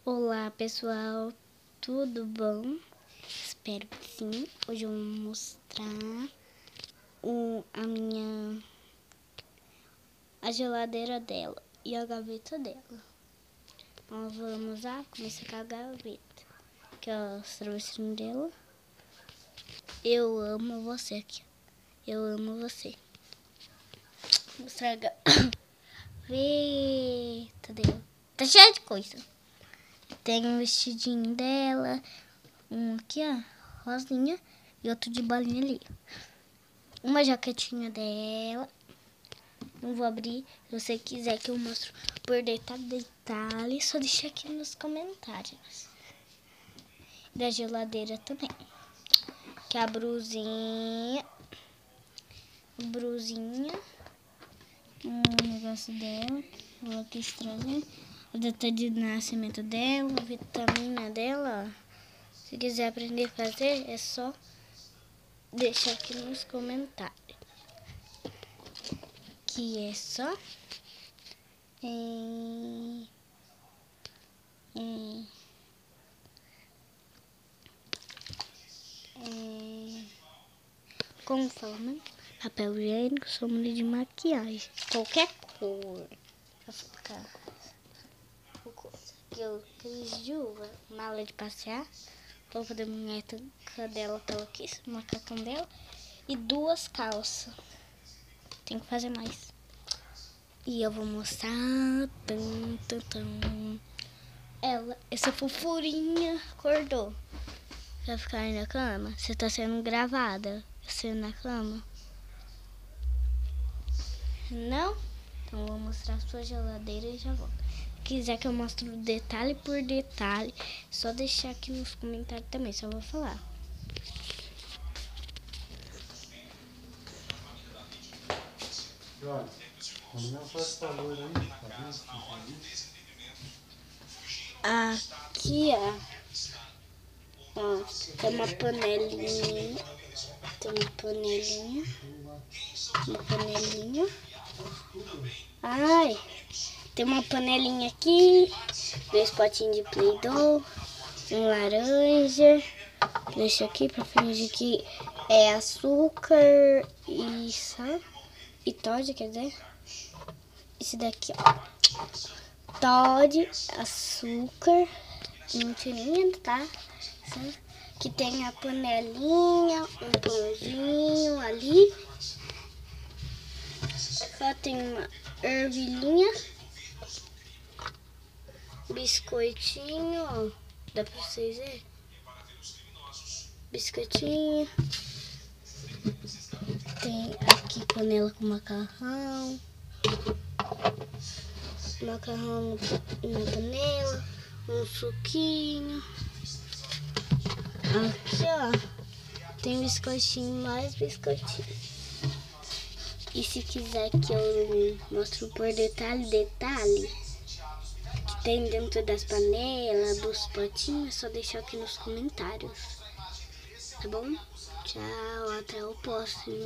Olá pessoal, tudo bom? Espero que sim. Hoje eu vou mostrar a geladeira dela e a gaveta dela. Nós vamos começar com a gaveta, que é os travesseiros dela. Eu amo você aqui. Eu amo você. Vou mostrar a gaveta dela. Tá cheia de coisa. Tem um vestidinho dela, um aqui, ó, rosinha, e outro de bolinha ali. Uma jaquetinha dela. Não vou abrir. Se você quiser que eu mostre por detalhe, só deixa aqui nos comentários. Da geladeira também. Que é a brusinha. O negócio dela. Vou aqui trazer. A data de nascimento dela, a vitamina dela. Se quiser aprender a fazer, é só deixar aqui nos comentários. Que é só como fala, né? Papel higiênico, sombra de maquiagem, qualquer cor. Pra ficar que eu fiz de uva, mala de passear, roupa da boneca dela que ela quis, macacão dela e 2 calças. Tem que fazer mais. E eu vou mostrar ela, essa fofurinha acordou. Vai ficar aí na cama? Você tá sendo gravada. Você na cama? Não? Então vou mostrar a sua geladeira e já volto. Se quiser que eu mostre detalhe por detalhe, só deixar aqui nos comentários também, só vou falar. Olha, quando não faz favor aí, Aqui, ó, tem uma panelinha. Ai, tem uma panelinha aqui, 2 potinhos de Play-Doh, um laranja. Deixa aqui pra fingir que é açúcar e sal. E Toddy, quer dizer? Esse daqui, ó. Toddy, açúcar, mentirinha, tá? Que tem a panelinha, um pãozinho ali. Só tem uma ervilhinha, biscoitinho, ó. Dá pra vocês verem? Biscoitinho. Tem aqui panela com macarrão. Macarrão na panela. Um suquinho. Aqui, ó. Tem biscoitinho, mais biscoitinho. E se quiser que eu mostre por detalhe, que tem dentro das panelas, dos potinhos, é só deixar aqui nos comentários. Tá bom? Tchau, até o próximo.